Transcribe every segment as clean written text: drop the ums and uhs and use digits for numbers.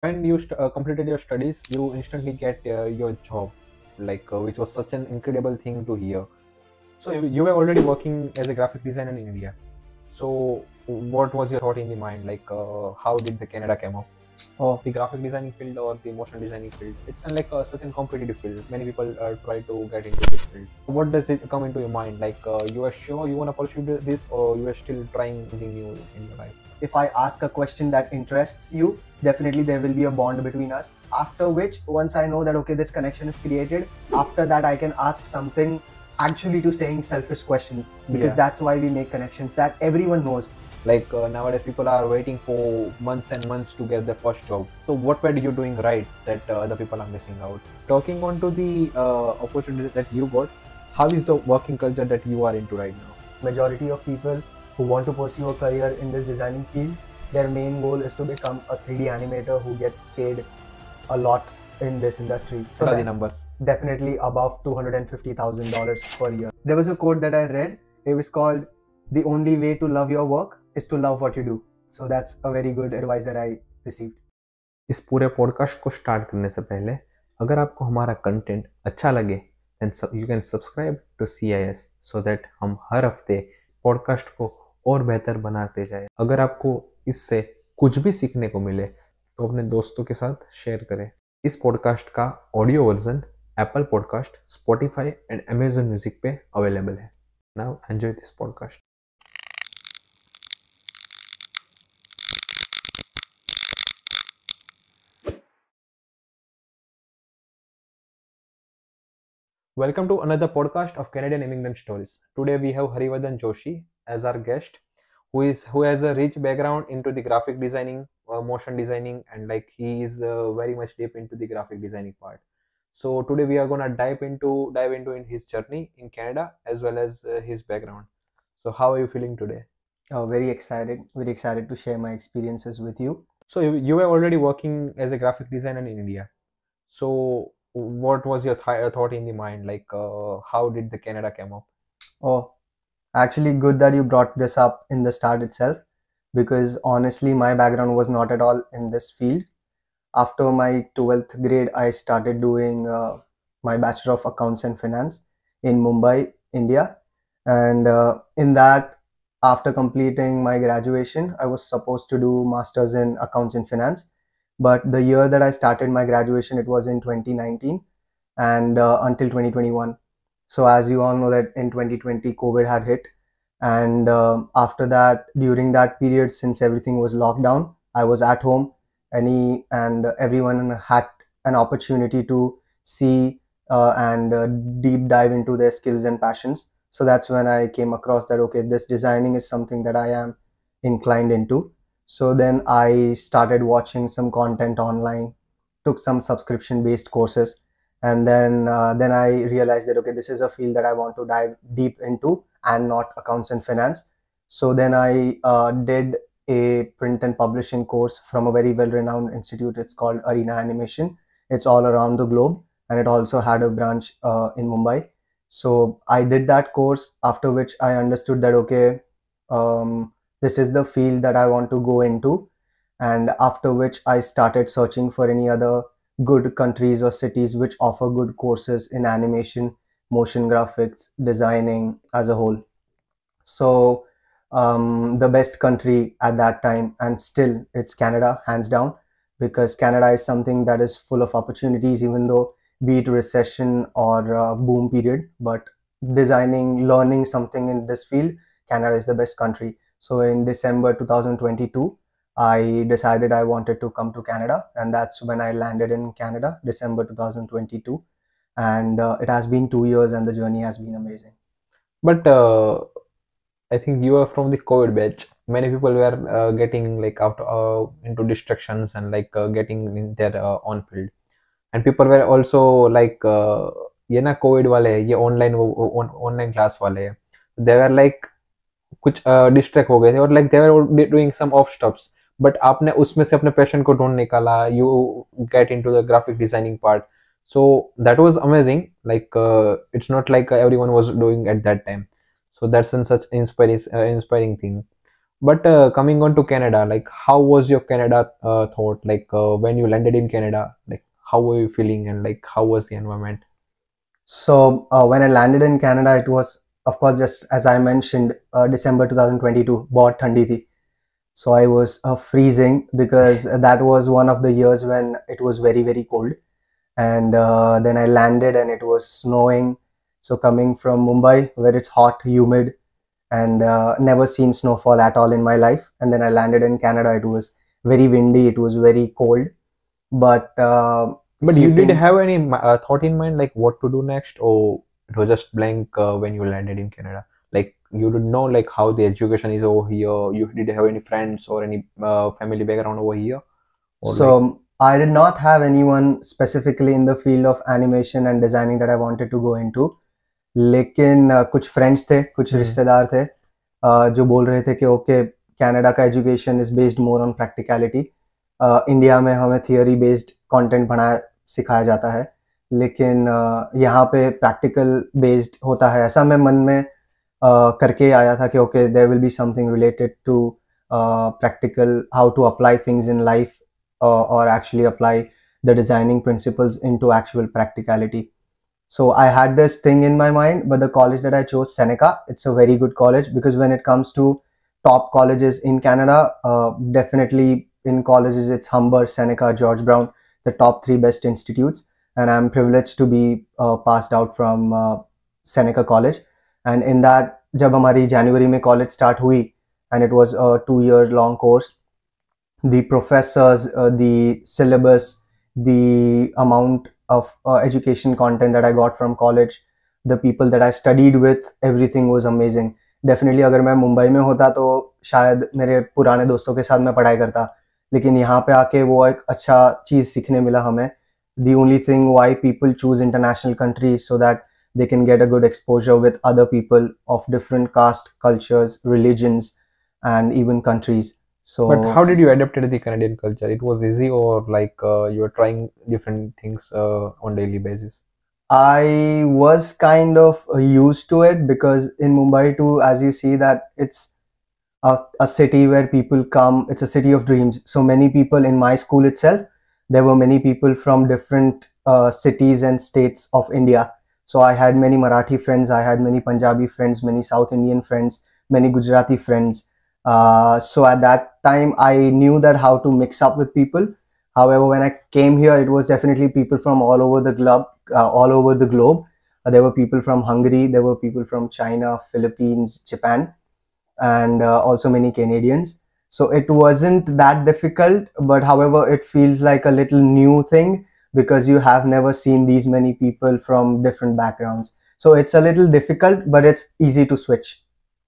when you completed your studies, you instantly get your job, which was such an incredible thing to hear. So you were already working as a graphic designer in India. So what was your thought in the mind? How did the Canada come up? The graphic designing field or the motion designing field? It's such a competitive field. Many people try to get into this field. What does it come into your mind? You are sure you want to pursue this, or you are still trying something new in your life? If I ask a question that interests you, definitely there will be a bond between us. After which, once I know that okay, this connection is created, after that I can ask something actually to saying selfish questions, because that's why we make connections that everyone knows. Nowadays people are waiting for months and months to get their first job. So what were you doing right that other people are missing out? Talking on to the opportunity that you got, how is the working culture that you are into right now? Majority of people who want to pursue a career in this designing field, their main goal is to become a 3D animator who gets paid a lot in this industry. What are the numbers? Definitely above $250,000 per year. There was a quote that I read. It was called, "The only way to love your work is to love what you do." So that's a very good advice that I received. इस पूरे podcast को start करने से पहले अगर आपको हमारा content अच्छा लगे then you can subscribe to CIS so that हम हर हफ्ते पॉडकास्ट को और बेहतर बनाते जाए. अगर आपको इससे कुछ भी सीखने को मिले तो अपने दोस्तों के साथ शेयर करें. इस पॉडकास्ट का audio version Apple podcast, Spotify and Amazon music पे अवेलेबल है. Now enjoy this podcast. Welcome to another podcast of Canadian Immigrant Stories. Today we have Harivadan Joshi as our guest, who has a rich background into the graphic designing, motion designing, and he is very much deep into the graphic designing part. So today we are gonna dive into in his journey in Canada as well as his background. So how are you feeling today? Very excited to share my experiences with you. So you were already working as a graphic designer in India. So what was your thought in the mind? How did the Canada come up? Oh, actually good that you brought this up in the start itself, because honestly my background was not at all in this field. After my 12th grade, I started doing my Bachelor of Accounts and Finance in Mumbai, India. And in that, after completing my graduation, I was supposed to do Masters in Accounts and Finance. But the year that I started my graduation, it was in 2019 and until 2021. So as you all know that in 2020, COVID had hit. And after that, during that period, since everything was locked down, I was at home. Everyone had an opportunity to see and deep dive into their skills and passions. So that's when I came across that okay, this designing is something that I am inclined into. So then I started watching some content online, took some subscription based courses, and then I realized that okay, this is a field that I want to dive deep into and not accounts and finance. So then I did a print and publishing course from a very well-renowned institute. It's called Arena Animation. It's all around the globe, and it also had a branch in Mumbai. So I did that course, after which I understood that okay, this is the field that I want to go into. And after which I started searching for any other good countries or cities which offer good courses in animation, motion graphics, designing as a whole. So the best country at that time, and still it's Canada, hands down, because Canada is something that is full of opportunities, even though be it recession or boom period, but learning something in this field, Canada is the best country. So in December 2022, I decided I wanted to come to Canada, and that's when I landed in Canada, December 2022. And it has been 2 years and the journey has been amazing. But I think you are from the COVID batch. Many people were getting out into distractions and getting in their own field, and people were also ये ना Covid वाले ये online class वाले हैं, they were कुछ distract हो गए थे और they were doing some off stops, but आपने उसमें से अपने पैशन को ढूंढ निकाला. You get into the graphic designing part, so that was amazing. It's not like everyone was doing at that time. So that's such inspiring thing. But coming on to Canada, like how was your Canada thought? Like when you landed in Canada, like how were you feeling and like how was the environment? So when I landed in Canada, it was, of course, just as I mentioned, December 2022, बहुत ठंडी थी. So I was freezing because that was one of the years when it was very, very cold. And then I landed and it was snowing. So coming from Mumbai, where it's hot, humid, and never seen snowfall at all in my life. And then I landed in Canada. It was very windy. It was very cold. But But you did keeping have any thought in mind, like what to do next, or it was just blank when you landed in Canada? Like you didn't know like how the education is over here. You did have any friends or any family background over here, or like So I did not have anyone specifically in the field of animation and designing that I wanted to go into. लेकिन कुछ friends थे, कुछ hmm. रिश्तेदार थे जो बोल रहे थे कि ओके कनाडा का education is based more on practicality. India में हमें थियोरी बेस्ड कंटेंट बनाया सिखाया जाता है, लेकिन यहाँ पे प्रैक्टिकल बेस्ड होता है. ऐसा मैं मन में करके आया था कि okay there will be something related to practical, how to apply things in life, or actually apply the designing principles into actual practicality. So I had this thing in my mind, but the college that I chose, Seneca, it's a very good college because when it comes to top colleges in Canada, definitely in colleges it's Humber, Seneca, George Brown, the top three best institutes, and I'm privileged to be passed out from Seneca College. And in that, जब हमारी जनवरी में college start हुई, and it was a 2-year long course, the professors, the syllabus, the amount of education content that I got from college, the people that I studied with, everything was amazing. Definitely अगर मैं मुंबई में होता तो शायद मेरे पुराने दोस्तों के साथ मैं पढ़ाई करता, लेकिन यहाँ पे आके वो एक अच्छा चीज़ सीखने मिला हमें. The only thing why people choose international countries so that they can get a good exposure with other people of different caste, cultures, religions, and even countries. But how So did you adapt to the Canadian culture? It was easy, or like you were trying different things on daily basis? I was kind of used to it because in Mumbai too, as you see that it's a city where people come. It's a city of dreams. So many people in my school itself, there were many people from different cities and states of India. So I had many Marathi friends, I had many Punjabi friends, many South Indian friends, many Gujarati friends. So at that time, I knew that how to mix up with people. However, when I came here, it was definitely people from all over the globe. All over the globe, there were people from Hungary, there were people from China, Philippines, Japan, and also many Canadians. So it wasn't that difficult, but however, it feels like a little new thing because you have never seen these many people from different backgrounds. So it's a little difficult, but it's easy to switch.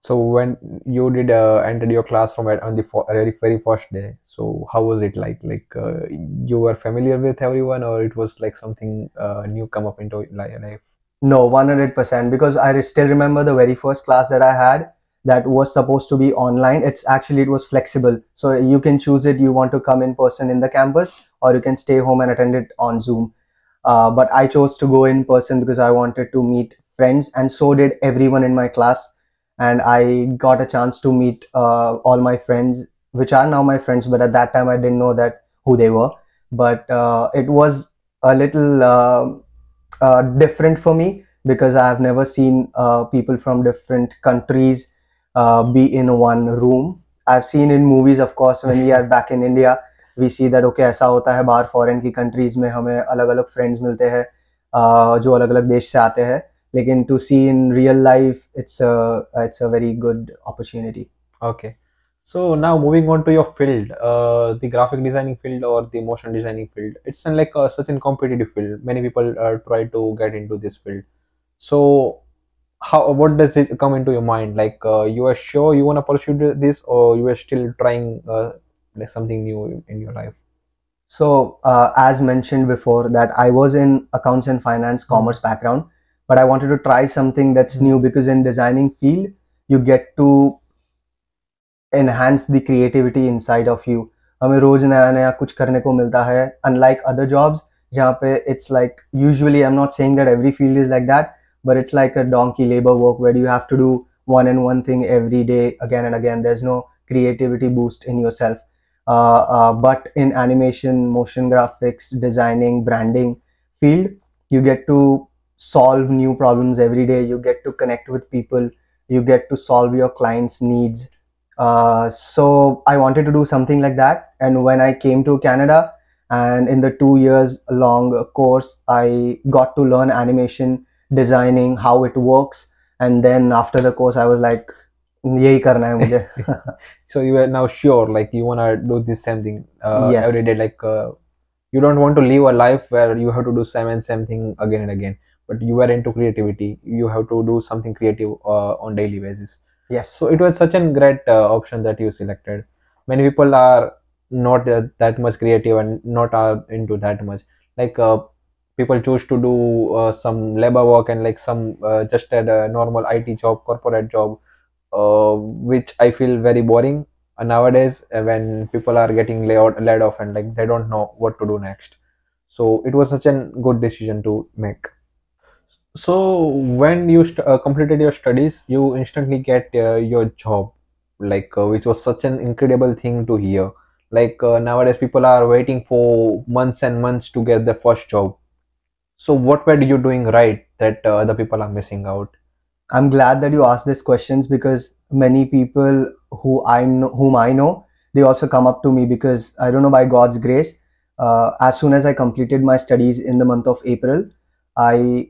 So when you did entered your classroom on the very first day, so how was it like? Like you were familiar with everyone, or it was like something new come up into life? No, 100%, because I still remember the very first class that I had that was supposed to be online. It was flexible. So you can choose it. You want to come in person in the campus, or you can stay home and attend it on Zoom. But I chose to go in person because I wanted to meet friends, and so did everyone in my class. And I got a chance to meet all my friends, which are now my friends. But at that time, I didn't know that who they were. But it was a little different for me because I have never seen people from different countries be in one room. I've seen in movies, of course, when we are back in India, we see that okay ऐसा होता है बाहर foreign की countries में हमें अलग अलग friends मिलते हैं जो अलग अलग देश से आते हैं, लेकिन to see in real life it's a very good opportunity. Okay. So now moving on to your field, the graphic designing field or the motion designing field, it's like such a competitive field. Many people try to get into this field. So what does it come into your mind? Like you are sure you want to pursue this, or you are still trying like something new in your life? So as mentioned before that I was in accounts and finance commerce background, but I wanted to try something that's new because in designing field you get to enhance the creativity inside of you. हमें रोज नया नया कुछ करने को मिलता है, unlike other jobs जहाँ पे it's like, usually I'm not saying that every field is like that, but it's like a donkey labor work where you have to do one and one thing every day again and again. There's no creativity boost in yourself. But in animation, motion graphics, designing, branding field, you get to solve new problems every day. You get to connect with people. You get to solve your clients' needs. So I wanted to do something like that. And when I came to Canada, and in the 2 years long course, I got to learn animation, designing, how it works. And then after the course, I was like, यही करना है मुझे. So you are now sure, like you wanna do this same thing Yes. every day, like you don't want to live a life where you have to do same thing again and again, but you are into creativity. You have to do something creative on daily basis. Yes. So it was such a great option that you selected. Many people are not that much creative and not are into that much. Like people choose to do some labor work and like some just a normal IT job, corporate job, which I feel very boring nowadays when people are getting laid off and like they don't know what to do next. So it was such a good decision to make. So when you completed your studies, you instantly get your job, like which was such an incredible thing to hear. Like nowadays, people are waiting for months and months to get their first job. So what were you doing right that other people are missing out? I'm glad that you asked these questions, because many people whom I know, they also come up to me, because I don't know, by God's grace, as soon as I completed my studies in the month of April, I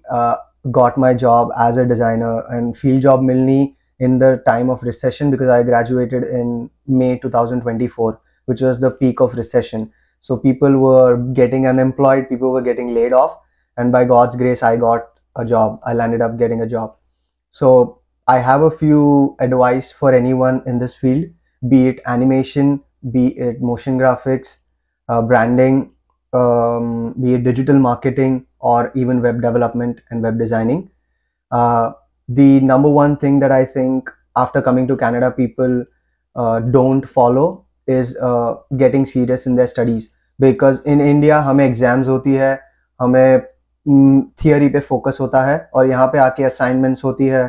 got my job as a designer, and field job milni in the time of recession, because I graduated in May 2024, which was the peak of recession. So people were getting unemployed, people were getting laid off, and by God's grace, I got a job. I landed up getting a job. So I have a few advice for anyone in this field, be it animation, be it motion graphics, branding, be it digital marketing, or even web development and web designing. The number one thing that I think after coming to Canada, people don't follow is getting serious in their studies. Because in India हमें exams होती है, हमें theory पे focus होता है, और यहाँ पे आके असाइनमेंट्स होती है,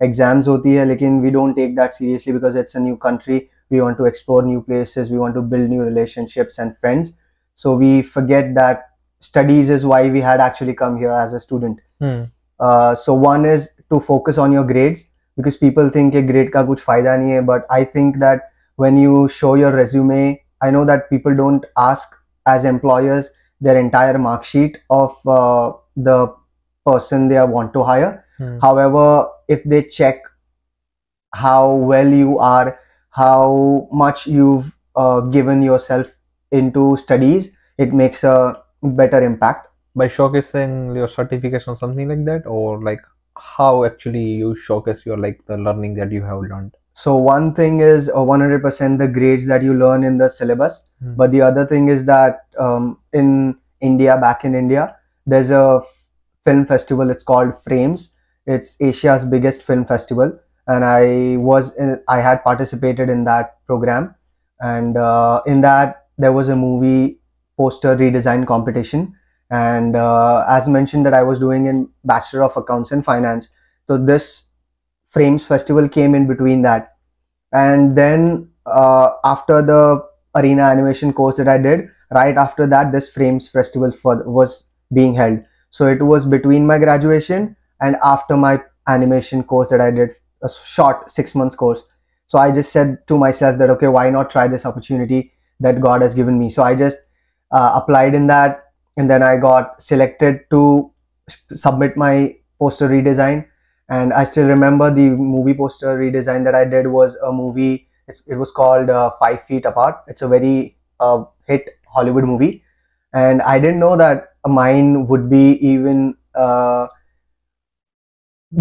एग्जाम्स होती है, लेकिन we don't take that seriously because it's a new country. We want to explore new places, we want to build new relationships and friends, so we forget that studies is why we had actually come here as a student. So one is to focus on your grades, because people think कि grade का कुछ फायदा नहीं है, but I think that when you show your resume, I know that people don't ask as employers their entire mark sheet of the person they want to hire. However, if they check how well you are, how much you've given yourself into studies, it makes a better impact. By showcasing your certificates or something like that, or like how actually you showcase your like the learning that you have learned? So one thing is 100% the grades that you learn in the syllabus, but the other thing is that in India, back in India, there's a film festival. It's called Frames. It's Asia's biggest film festival, and I had participated in that program, and in that there was a movie poster redesign competition, and as mentioned that I was doing in Bachelor of Accounts and Finance, so this Frames festival came in between that. And then after the arena animation course that I did, right after that, this Frames festival was being held. So it was between my graduation and after my animation course that I did, a short 6 months course. So I just said to myself that, okay, why not try this opportunity that God has given me? So I just applied in that, and then I got selected to submit my poster redesign. And I still remember the movie poster redesign that I did was a movie. It was called 5 Feet Apart. It's a very hit Hollywood movie, and I didn't know that mine would be even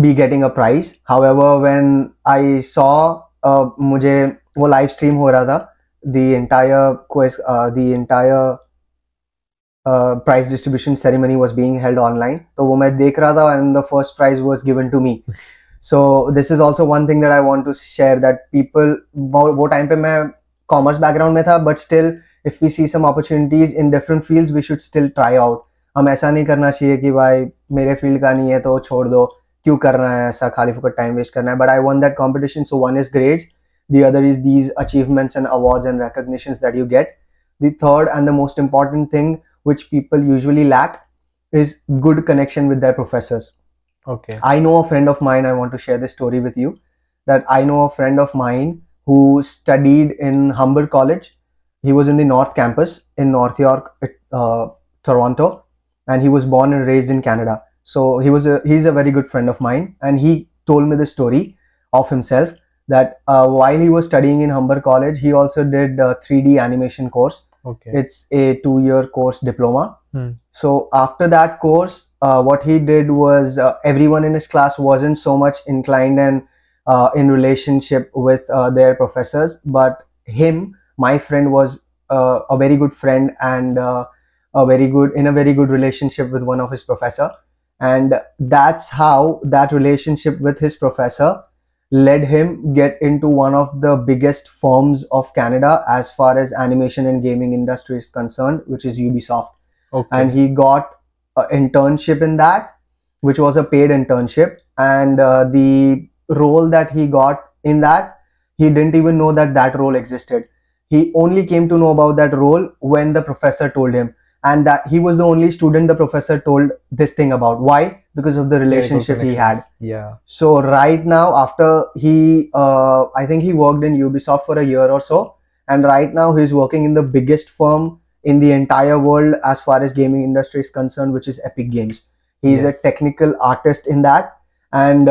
be getting a prize. However, when I saw मुझे वो live stream हो रहा था, the entire quiz, the entire prize distribution ceremony was being held online. तो वो मैं देख रहा था, and the first prize was given to me. So this is also one thing that I want to share, that people, वो time पे मैं commerce background में था, but still if we see some opportunities in different fields, we should still try out. हम ऐसा नहीं करना चाहिए कि भाई मेरे फील्ड का नहीं है तो छोड़ दो, क्यों करना है ऐसा, खाली फुकट टाइम वेस्ट करना है. But I won that competition. So one is grades, The other is these achievements and awards and recognitions that you get. The third and the most important thing which people usually lack is good connection with their professors. Okay. I know a friend of mine, I want to share this story with you, that I know a friend of mine who studied in Humber College. He was in the North Campus in North York, Toronto, and he was born and raised in Canada. So he's a very good friend of mine, and he told me the story of himself that while he was studying in Humber College, he also did a 3D animation course. Okay. It's a 2-year course diploma. Hmm. So after that course, what he did was everyone in his class wasn't so much inclined and in relationship with their professors, but my friend, was a very good friend and a very good relationship with one of his professor, and that's how that relationship with his professor led him get into one of the biggest firms of Canada as far as animation and gaming industry is concerned, which is Ubisoft. Okay. And he got an internship in that, which was a paid internship, and the role that he got in that, he didn't even know that that role existed. He only came to know about that role when the professor told him, and that he was the only student the professor told this thing about. Why? Because of the relationship he had. Yeah. So right now, after he I think he worked in Ubisoft for a year or so, and right now he's working in the biggest firm in the entire world as far as gaming industry is concerned, which is Epic Games. He's a technical artist in that, and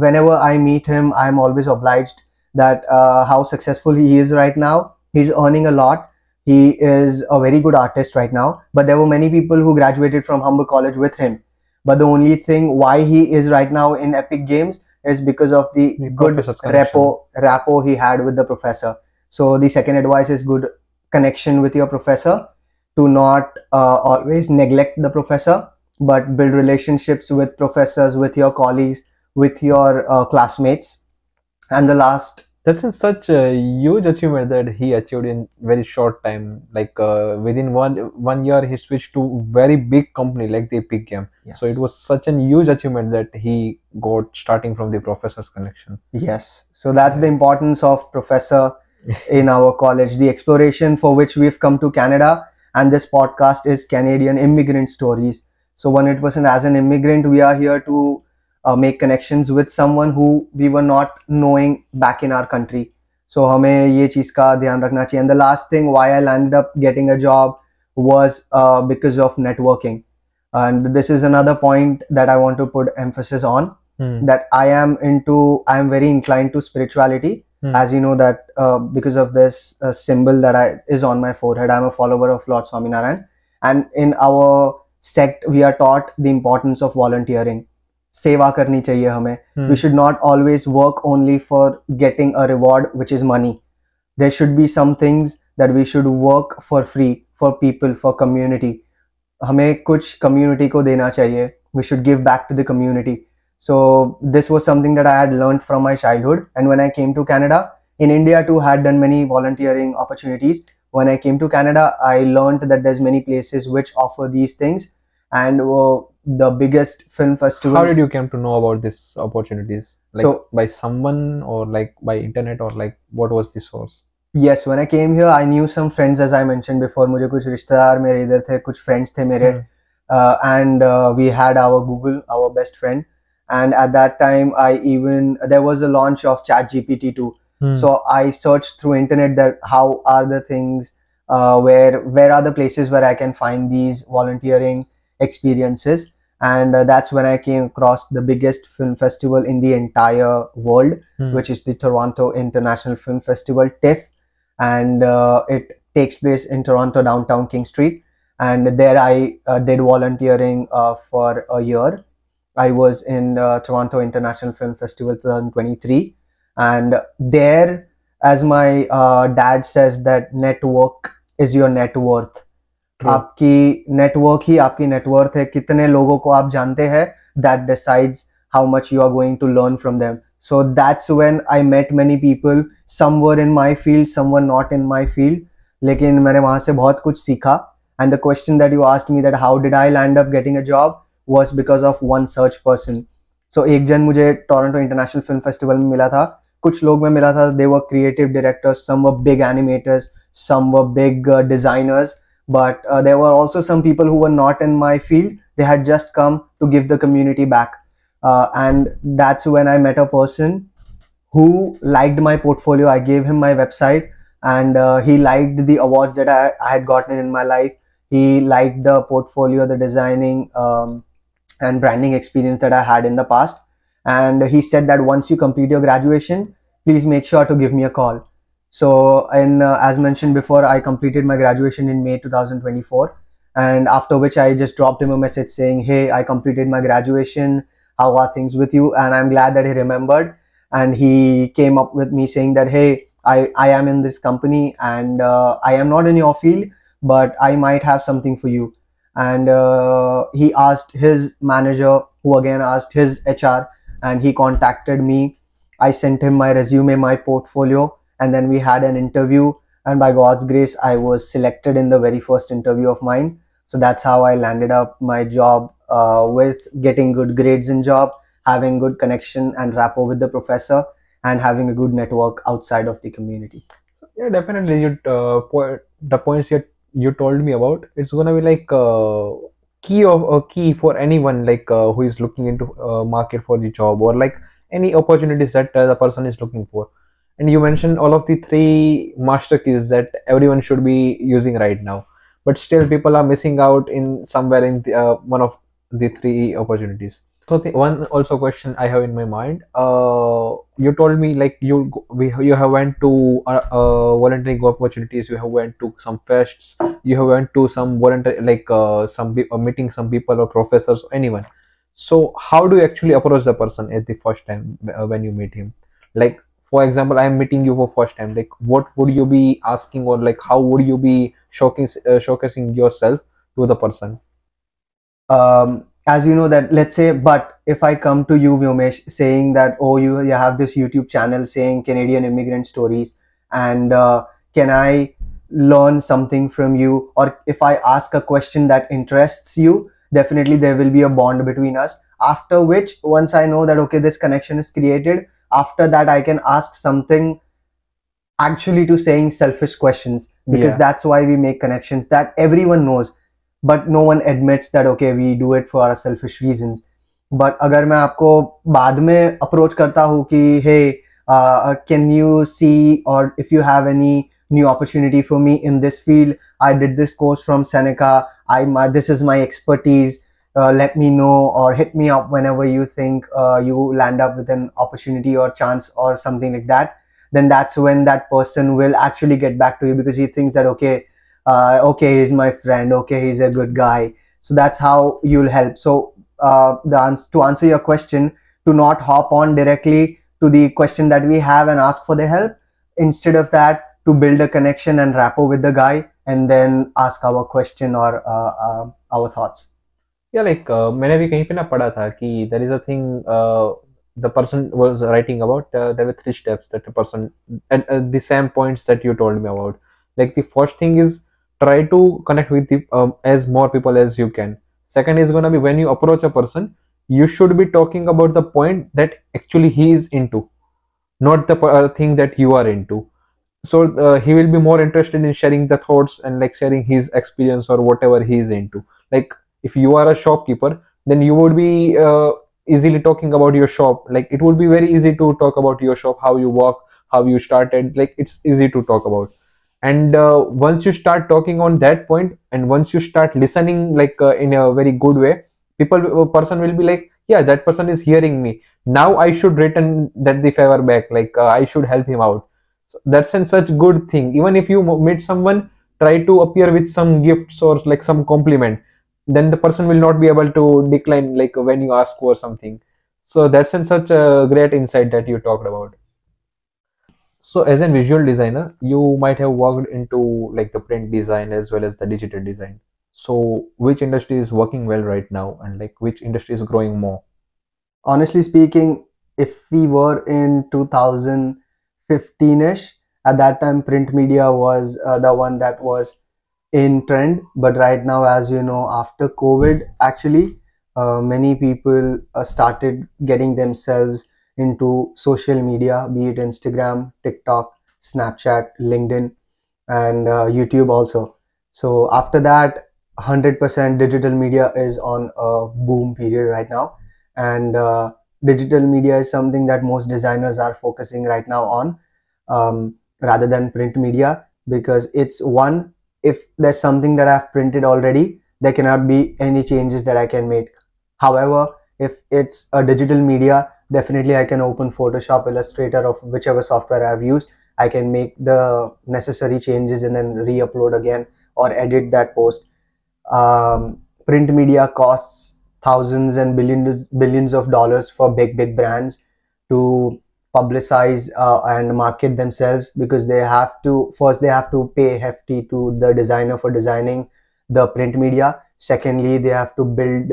whenever I meet him, I'm always obliged that how successful he is right now. He's earning a lot. He is a very good artist right now, but there were many people who graduated from Humber College with him. But the only thing why he is right now in Epic Games is because of the good rapport he had with the professor. So the second advice is good connection with your professor, to not always neglect the professor, but build relationships with professors, with your colleagues, with your classmates. And the last, that's in such a huge achievement that he achieved in very short time. Like within one year, he switched to very big company like the Epic Game. yes. So it was such a huge achievement that he got starting from the professor's connection. Yes. So that's the importance of professor in our college. The exploration for which we've come to Canada, and this podcast is Canadian Immigrant Stories. So 100% as an immigrant, we are here to make connections with someone who we were not knowing back in our country. So हमें ये चीज़ का ध्यान रखना चाहिए. And the last thing why I landed up getting a job was because of networking. And this is another point that I want to put emphasis on, that I am very inclined to spirituality. As you know that because of this symbol that is on my forehead, I'm a follower of Lord Swaminarayan. And in our sect, we are taught the importance of volunteering. सेवा करनी चाहिए हमें. We should not always work only for getting a reward, which is money. There should be some things that we should work for free, for people, for community. हमें कुछ community को देना चाहिए. We should give back to the community. So this was something that I had learned from my childhood. And when I came to Canada, in India too, had done many volunteering opportunities. When I came to Canada, I learned that there's many places which offer these things, and the biggest film festival. How did you come to know about these opportunities? Like so, by someone, or like by internet, or like what was the source? Yes, when I came here, I knew some friends, as I mentioned before. मुझे कुछ रिश्तेदार मेरे इधर थे, कुछ friends थे मेरे, and we had our Google, our best friend. And at that time, there was a launch of ChatGPT too. So I searched through internet that how are the things, where are the places where I can find these volunteering experiences. And that's when I came across the biggest film festival in the entire world, which is the Toronto International Film Festival, TIFF. And it takes place in Toronto, downtown King Street. And there I did volunteering for a year. I was in Toronto International Film Festival 2023, and there, as my dad says, that network is your net worth. आपकी network ही आपकी net worth है. कितने लोगों को आप जानते हैं, that decides how much you are going to learn from them. So that's when I met many people. Some were in my field, some were not in my field. लेकिन मैंने वहाँ से बहुत कुछ सीखा. And the question that you asked me, that how did I land up getting a job, was because of one such person. So एक जन मुझे टोरंटो इंटरनेशनल फिल्म फेस्टिवल में मिला था. कुछ लोग मैं मिला था, they were creative directors, some were big animators, some were big designers, but there were also some people who were not in my field. They had just come to give the community back, and that's when I met a person who liked my portfolio. I gave him my website, and he liked the awards that I had gotten in my life. He liked the portfolio, the designing and branding experience that I had in the past. And he said that once you complete your graduation, please make sure to give me a call. So, as mentioned before, I completed my graduation in May 2024. And after which I just dropped him a message saying, hey, I completed my graduation. How are things with you? And I'm glad that he remembered. And he came up with me saying that, hey, I am in this company, and I am not in your field, but I might have something for you. And he asked his manager, who again asked his HR, and he contacted me. I sent him my resume, my portfolio, and then we had an interview. And by God's grace, I was selected in the very first interview of mine. So that's how I landed up my job, with getting good grades in job, having good connection and rapport with the professor, and having a good network outside of the community. Yeah, definitely. The points you told me about, it's gonna be like key of a key for anyone like who is looking into market for the job, or like any opportunities that the person is looking for. And you mentioned all of the three master keys that everyone should be using right now, but still people are missing out in somewhere in one of the three opportunities. So the one also question I have in my mind, you told me like you have went to volunteering opportunities, you have went to some fests, you have went to some voluntary like meeting some people or professors or anyone. So how do you actually approach the person at the first time when you meet him? Like for example, I am meeting you for first time. Like what would you be asking, or like how would you be showcasing yourself to the person? As you know that, let's say, but if I come to you, Vyomesh, saying that, oh, you have this YouTube channel saying Canadian Immigrant Stories, and can I learn something from you? Or if I ask a question that interests you, definitely there will be a bond between us. After which, once I know that, okay, this connection is created, after that I can ask something actually to saying selfish questions, because Yeah. that's why we make connections that everyone knows, but no one admits that, okay, we do it for our selfish reasons. But अगर मैं आपको बाद में approach करता हूँ कि hey, can you see, or if you have any new opportunity for me in this field, I did this course from Seneca, this is my expertise, let me know, or hit me up whenever you think you land up with an opportunity or chance or something like that, then that's when that person will actually get back to you, because he thinks that, okay, okay, he's my friend, okay, he's a good guy. So that's how you'll help. So to answer your question, to not hop on directly to the question that we have and ask for the help. Instead of that, to build a connection and rapport with the guy, and then ask our question or our thoughts. Yeah, like मैंने भी कहीं पे ना पढ़ा था कि there is a thing the person was writing about. There were three steps that a person at the same points that you told me about. Like the first thing is try to connect with the as more people as you can. Second is gonna be when you approach a person, you should be talking about the point that actually he is into, not the thing that you are into. So he will be more interested in sharing the thoughts and like sharing his experience or whatever he is into. Like if you are a shopkeeper, then you would be easily talking about your shop. Like it would be very easy to talk about your shop, how you work, how you started. Like it's easy to talk about. And once you start talking on that point, and once you start listening like in a very good way, person will be like, yeah, that person is hearing me, now I should return that the favor back, like I should help him out. So that's a such good thing. Even if you meet someone, try to appear with some gifts or like some compliment, then the person will not be able to decline like when you ask for something. So that's in such a great insight that you talked about. So as a visual designer, you might have worked into like the print design as well as the digital design. So which industry is working well right now, and like which industry is growing more? Honestly speaking, if we were in 2015ish, at that time print media was the one that was in trend. But right now, as you know, after COVID, actually, many people started getting themselves into social media, be it Instagram, TikTok, Snapchat, LinkedIn, and YouTube also. So after that, 100% digital media is on a boom period right now, and digital media is something that most designers are focusing right now on, rather than print media, because it's one, if there's something that I've printed already, there cannot be any changes that I can make. However, if it's a digital media, definitely I can open Photoshop, Illustrator, of whichever software I've used. I can make the necessary changes and then re-upload again or edit that post. Print media costs thousands and billions of dollars for big brands to publicize and market themselves, because they have to pay hefty to the designer for designing the print media. Secondly, they have to build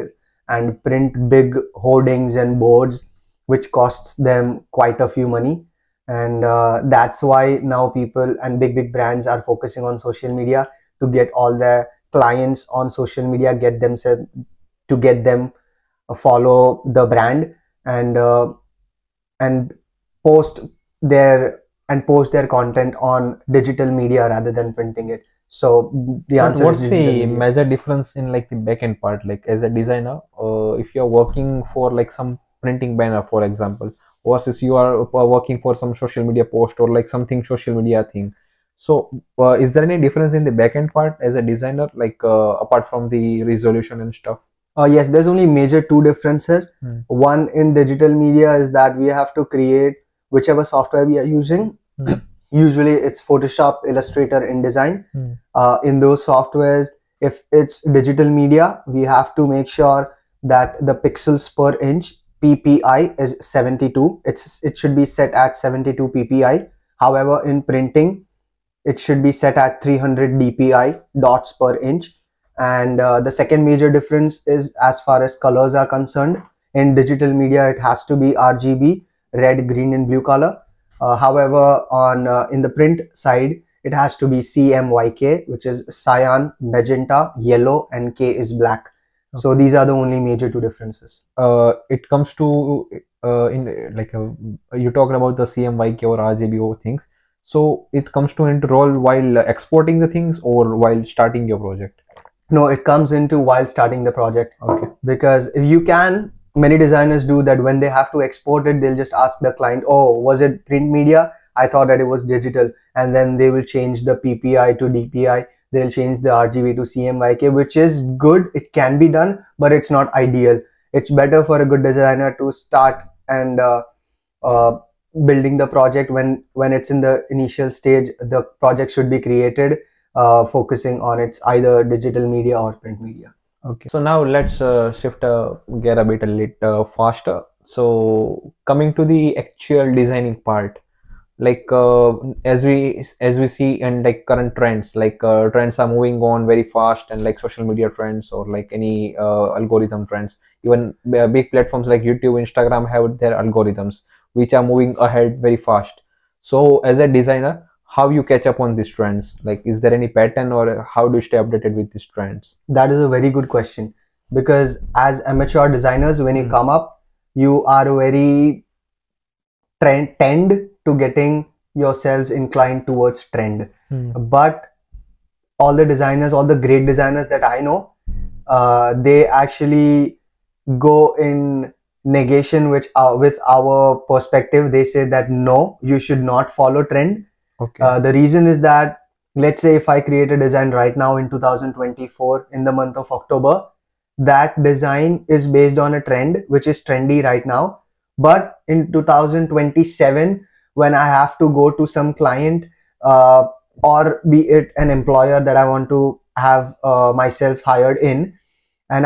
and print big hoardings and boards, which costs them quite a few money. And that's why now people and big brands are focusing on social media to get all their clients on social media, get them follow the brand, and and post their content on digital media rather than printing it. So the But answer is what's digital the media. major difference in like the backend part? Like as a designer, if you're working for like some printing banner, for example, versus you are working for some social media post or like something social media thing. So, is there any difference in the backend part as a designer, like apart from the resolution and stuff? Yes, there's only major two differences. Hmm. One, in digital media, is that we have to create whichever software we are using. Hmm. Usually it's Photoshop, Illustrator, InDesign. Hmm. In those softwares, if it's digital media, we have to make sure that the pixels per inch PPI is 72. It should be set at 72 PPI. However, in printing, it should be set at 300 DPI, dots per inch. And the second major difference is as far as colors are concerned. In digital media, it has to be RGB, red, green, and blue color. However, on in the print side, it has to be CMYK, which is cyan, magenta, yellow, and K is black. So these are the only major two differences. It comes to in like you talked about the CMYK or RGB things. So it comes to into role while exporting the things or while starting your project. No, it comes into while starting the project. Okay. Because if you can, many designers do that. When they have to export it, they'll just ask the client, oh, was it print media? I thought that it was digital. And then they will change the PPI to DPI. They'll change the RGB to CMYK, which is good. It can be done, but it's not ideal. It's better for a good designer to start and building the project when it's in the initial stage. The project should be created focusing on its either digital media or print media. Okay. So now let's shift gear a bit a little faster. So coming to the actual designing part, like as we see in like current trends, like trends are moving on very fast, and like social media trends or like any algorithm trends, even big platforms like YouTube, Instagram have their algorithms which are moving ahead very fast. So as a designer, how you catch up on these trends? Like, is there any pattern or how do you stay updated with these trends? That is a very good question, because as amateur designers, when you come up, you are very tend to getting yourselves inclined towards trend. But all the great designers that I know, they actually go in negation with our perspective. They say that no, you should not follow trend. Okay. The reason is that, let's say if I create a design right now in 2024 in the month of October, that design is based on a trend which is trendy right now. But in 2027, when I have to go to some client, or be it an employer that I want to have myself hired in, and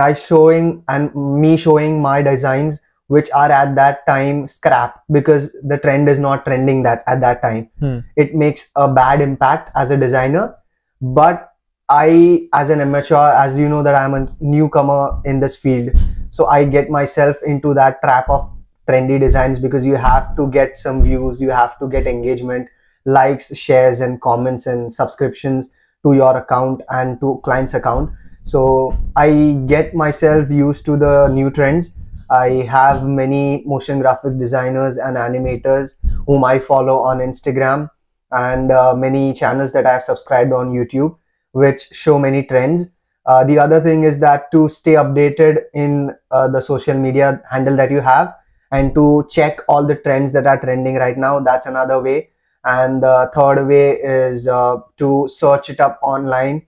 me showing my designs which are at that time scrap because the trend is not trending that at that time, it makes a bad impact as a designer. But I, as an amateur, as you know that I'm a newcomer in this field, so I get myself into that trap of trendy designs, because you have to get some views, you have to get engagement, likes, shares, and comments and subscriptions to your account and to client's account. So I get myself used to the new trends. I have many motion graphic designers and animators whom I follow on Instagram, and many channels that I have subscribed on YouTube, which show many trends. The other thing is that to stay updated in the social media handle that you have, and to check all the trends that are trending right now, that's another way. And the third way is to search it up online,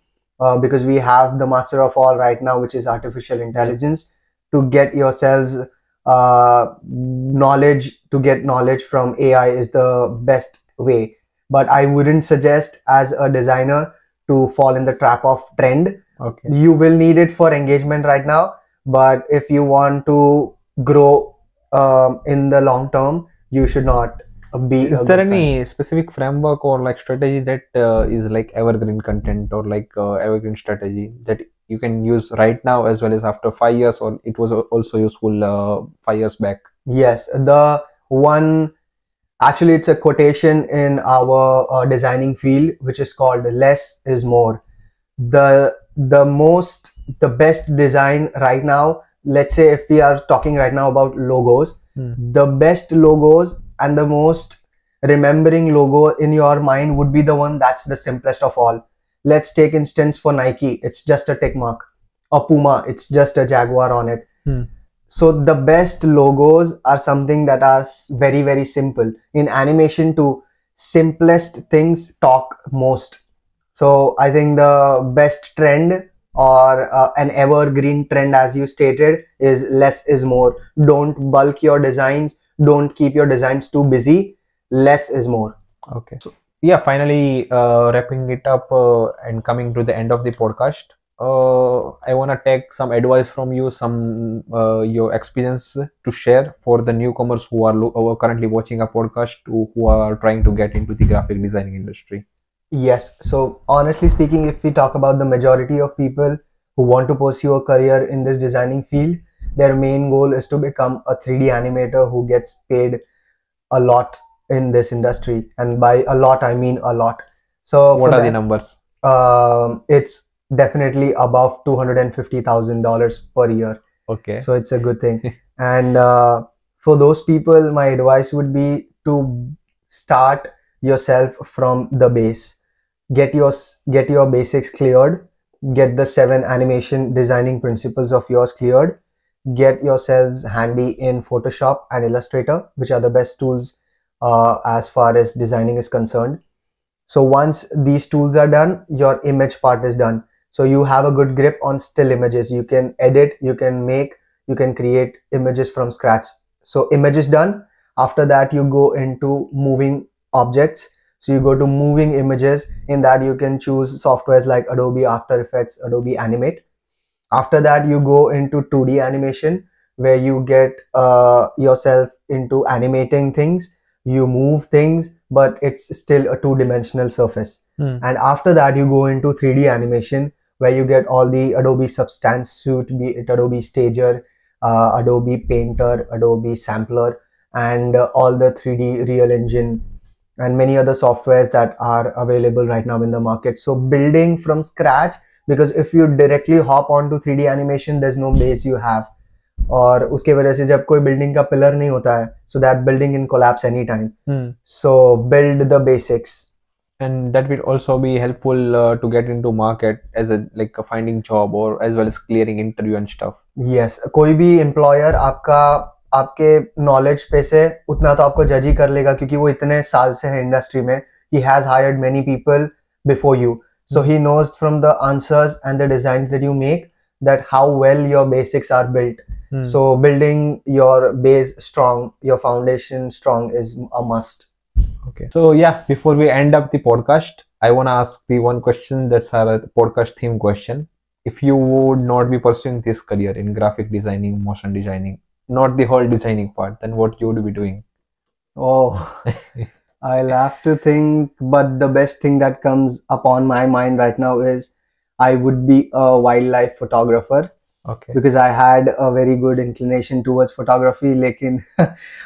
because we have the master of all right now, which is artificial intelligence, to get yourselves knowledge. To get knowledge from AI is the best way, but I wouldn't suggest as a designer to fall in the trap of trend. Okay. You will need it for engagement right now, but if you want to grow in the long term, you should not be Is there any specific framework or like strategy that is like evergreen content or like evergreen strategy that you can use right now as well as after 5 years, or it was also useful 5 years back? Yes, the one, actually it's a quotation in our designing field, which is called less is more. The best design right now, let's say if we are talking right now about logos, the best logos and the most remembering logo in your mind would be the one that's the simplest of all. Let's take instance for Nike, it's just a tick mark. Or Puma, it's just a jaguar on it. So the best logos are something that are very, very simple. In animation too, simplest things talk most. So I think the best trend, or an evergreen trend as you stated, is less is more. Don't bulk your designs, don't keep your designs too busy. Less is more. Okay. So yeah, finally wrapping it up and coming to the end of the podcast. I want to take some advice from you, some your experience to share for the newcomers who are currently watching a podcast, who are trying to get into the graphic designing industry. Yes, so honestly speaking, if we talk about the majority of people who want to pursue a career in this designing field, their main goal is to become a 3D animator who gets paid a lot in this industry, and by a lot I mean a lot. So what are the numbers? It's definitely above $250,000 per year. Okay. So it's a good thing. And for those people, my advice would be to start yourself from the base. Get your basics cleared. Get the 7 animation designing principles of yours cleared. Get yourselves handy in Photoshop and Illustrator, which are the best tools as far as designing is concerned. So once these tools are done, your image part is done. So you have a good grip on still images. You can edit, you can make, you can create images from scratch. So image is done. After that, you go into moving objects. So you go to moving images. In that, you can choose softwares like Adobe After Effects, Adobe Animate. After that, you go into 2D animation, where you get yourself into animating things. You move things, but it's still a 2-dimensional surface. And after that, you go into 3D animation, where you get all the Adobe Substance Suite, be it Adobe Stager, Adobe Painter, Adobe Sampler, and all the 3D Real Engine and many other softwares that are available right now in the market. So building from scratch, because if you directly hop onto 3D animation, there's no base you have. और उसके वजह से जब कोई building का pillar नहीं होता है, so that building can collapse anytime. So build the basics. And that will also be helpful to get into market as a like a finding job, or as well as clearing interview and stuff. Yes, कोई भी employer आपके knowledge पे से उतना तो आपको जज ही कर लेगा, क्योंकि वो इतने साल से है इंडस्ट्री में. He has hired many people before you, so he knows from the answers and the designs that you make that how well your basics are built. So building your base strong, your foundation strong is a must. Okay. So yeah, before we end up the podcast, I want to ask the one question that's our podcast theme question. If you would not be pursuing this career in graphic designing, motion designing, not the whole designing part, then what you would be doing? Oh, I'll have to think, but the best thing that comes upon my mind right now is I would be a wildlife photographer. Okay. Because I had a very good inclination towards photography, लेकिन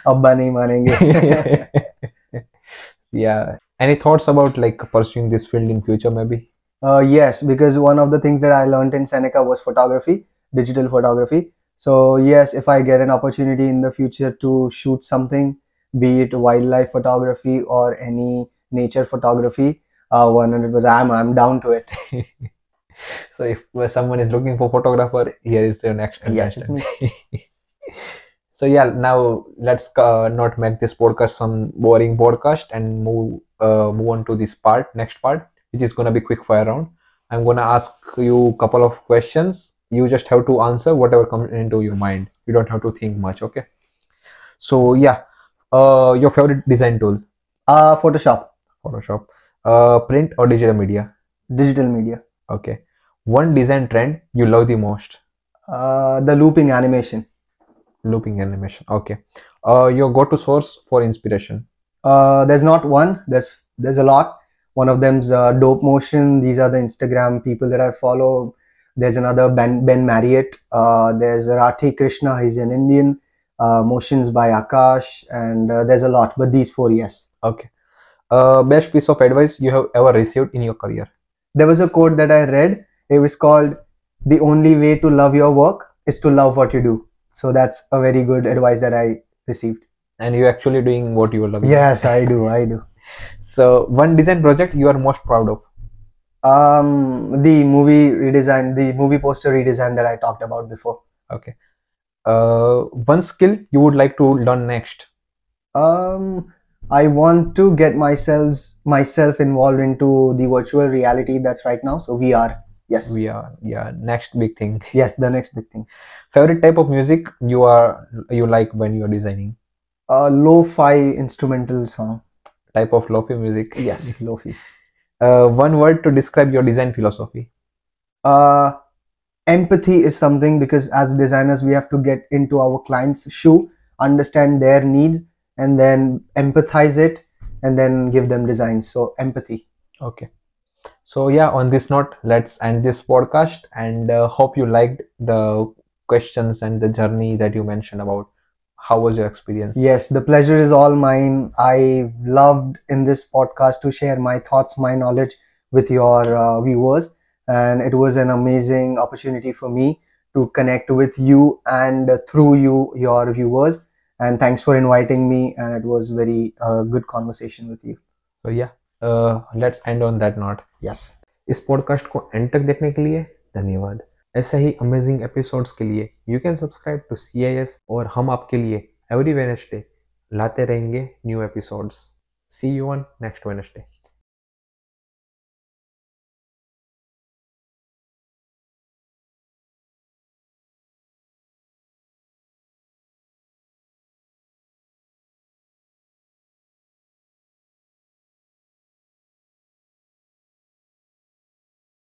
अब्बा नहीं मानेंगे. Yeah. Any thoughts about like pursuing this field in future maybe? Yes, because one of the things that I learned in Seneca was photography, digital photography. So yes, if I get an opportunity in the future to shoot something, be it wildlife photography or any nature photography, 100% I'm down to it. So if someone is looking for photographer, here is your next Yes, it's contestant. me. So yeah, now let's not make this podcast some boring podcast and move on to this next part, which is gonna be quick fire round. I'm gonna ask you a couple of questions. You just have to answer whatever comes into your mind. You don't have to think much, okay? So yeah, your favorite design tool? Photoshop. Photoshop. Print or digital media? Digital media. Okay. One design trend you love the most? The looping animation. Looping animation. Okay. Your go-to source for inspiration? There's not one. There's a lot. One of them's Dope Motion. These are the Instagram people that I follow. There's another Ben Marriott. There's Rathi Krishna. He's an Indian. Motions by Akash, and there's a lot. But these four, yes. Okay. Best piece of advice you have ever received in your career? There was a quote that I read. It was called, "The only way to love your work is to love what you do." So that's a very good advice that I received. And you're actually doing what you love. Yes, I do. So one design project you are most proud of? The movie redesign, the movie poster redesign that I talked about before. Okay. One skill you would like to learn next? I want to get myself involved into the virtual reality that's right now. So VR. Yes. VR. Yeah. Next big thing. Yes, the next big thing. Favorite type of music you like when you are designing? Lo-fi instrumental song. Type of lofi music. Yes, lo-fi. One word to describe your design philosophy? Empathy is something, because as designers we have to get into our client's shoe, understand their needs, and then empathize it, and then give them designs. So empathy. Okay. So yeah, on this note, let's end this podcast, and hope you liked the questions and the journey that you mentioned about. How was your experience? Yes, the pleasure is all mine. I loved in this podcast to share my thoughts, my knowledge with your viewers, and it was an amazing opportunity for me to connect with you and through you, your viewers. And thanks for inviting me, and it was very good conversation with you. So yeah, let's end on that note. Yes. इस podcast को and तक देखने के लिए धन्यवाद। ऐसा ही amazing episodes के लिए you can subscribe to CIS, और हम आपके लिए एवरी वेडनेसडे लाते रहेंगे new episodes. See you on next Wednesday.